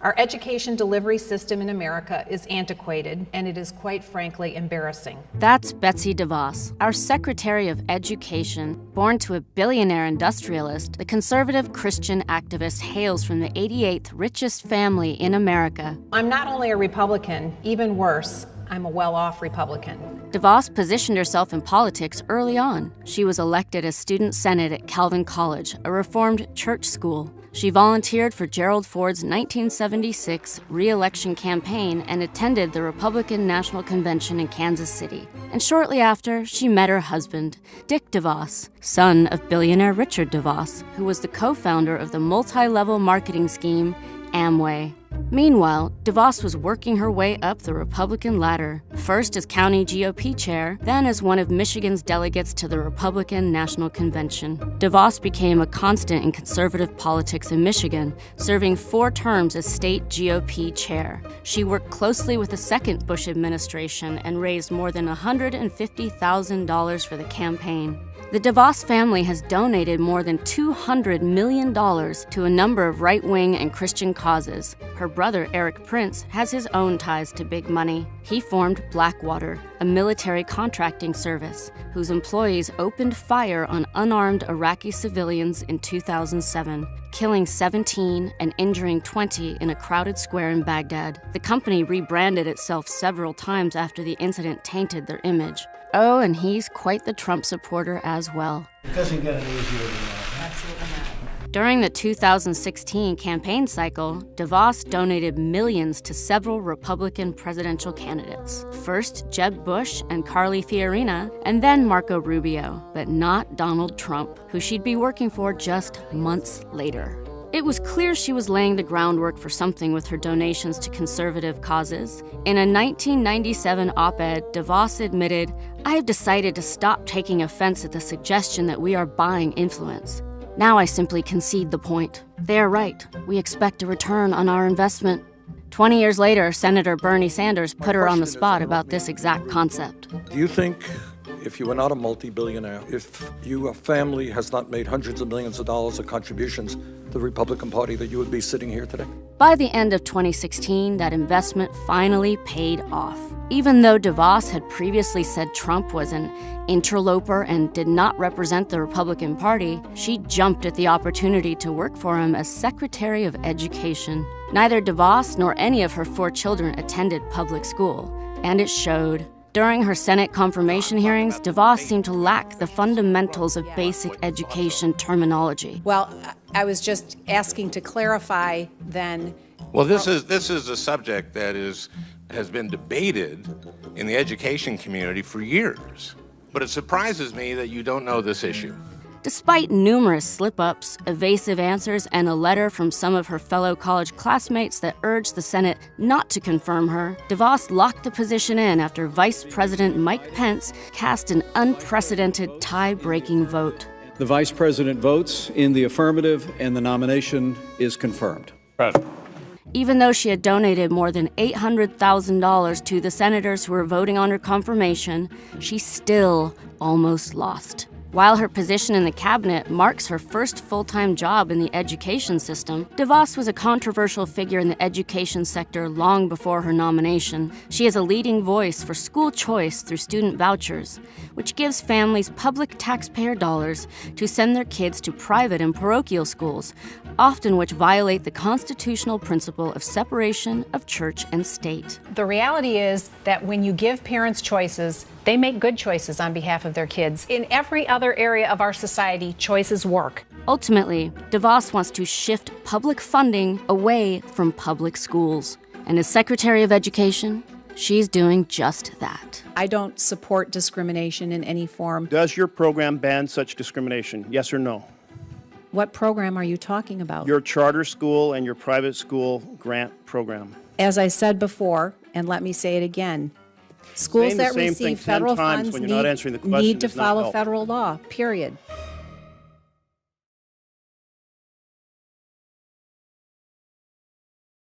Our education delivery system in America is antiquated, and it is quite frankly embarrassing. That's Betsy DeVos, our Secretary of Education. Born to a billionaire industrialist, the conservative Christian activist hails from the 88th richest family in America. I'm not only a Republican, even worse, I'm a well-off Republican. DeVos positioned herself in politics early on. She was elected as student senate at Calvin College, a Reformed church school. She volunteered for Gerald Ford's 1976 re-election campaign and attended the Republican National Convention in Kansas City. And shortly after, she met her husband, Dick DeVos, son of billionaire Richard DeVos, who was the co-founder of the multi-level marketing scheme Amway. Meanwhile, DeVos was working her way up the Republican ladder, first as county GOP chair, then as one of Michigan's delegates to the Republican National Convention. DeVos became a constant in conservative politics in Michigan, serving 4 terms as state GOP chair. She worked closely with the second Bush administration and raised more than $150,000 for the campaign. The DeVos family has donated more than $200 million to a number of right-wing and Christian causes. Her brother, Eric Prince, has his own ties to big money. He formed Blackwater, a military contracting service, whose employees opened fire on unarmed Iraqi civilians in 2007, killing 17 and injuring 20 in a crowded square in Baghdad. The company rebranded itself several times after the incident tainted their image. Oh, and he's quite the Trump supporter as well. It doesn't get any easier than that. Absolutely not. During the 2016 campaign cycle, DeVos donated millions to several Republican presidential candidates. First, Jeb Bush and Carly Fiorina, and then Marco Rubio, but not Donald Trump, who she'd be working for just months later. It was clear she was laying the groundwork for something with her donations to conservative causes. In a 1997 op-ed, DeVos admitted, "I have decided to stop taking offense at the suggestion that we are buying influence. Now I simply concede the point. They are right. We expect a return on our investment." 20 years later, Senator Bernie Sanders put her on the spot about this exact concept. Do you think if you were not a multi-billionaire, if your family has not made hundreds of millions of dollars of contributions to the Republican Party, that you would be sitting here today? By the end of 2016, that investment finally paid off. Even though DeVos had previously said Trump was an interloper and did not represent the Republican Party, she jumped at the opportunity to work for him as Secretary of Education. Neither DeVos nor any of her 4 children attended public school, and it showed. During her Senate confirmation hearings, DeVos seemed to lack the fundamentals of basic education terminology. Well, I was just asking to clarify then. Well, this is a subject that has been debated in the education community for years. But it surprises me that you don't know this issue. Despite numerous slip-ups, evasive answers, and a letter from some of her fellow college classmates that urged the Senate not to confirm her, DeVos locked the position in after Vice President Mike Pence cast an unprecedented tie-breaking vote. The Vice President votes in the affirmative, and the nomination is confirmed. President. Even though she had donated more than $800,000 to the senators who were voting on her confirmation, she still almost lost. While her position in the cabinet marks her first full-time job in the education system, DeVos was a controversial figure in the education sector long before her nomination. She is a leading voice for school choice through student vouchers, which gives families public taxpayer dollars to send their kids to private and parochial schools, often which violate the constitutional principle of separation of church and state. The reality is that when you give parents choices, they make good choices on behalf of their kids. In every other area of our society, choices work. Ultimately, DeVos wants to shift public funding away from public schools. And as Secretary of Education, she's doing just that. I don't support discrimination in any form. Does your program ban such discrimination? Yes or no? What program are you talking about? Your charter school and your private school grant program. As I said before, and let me say it again, schools Saying the that same receive thing 10 federal times funds when you're not answering the question need to does not follow help. federal law, period.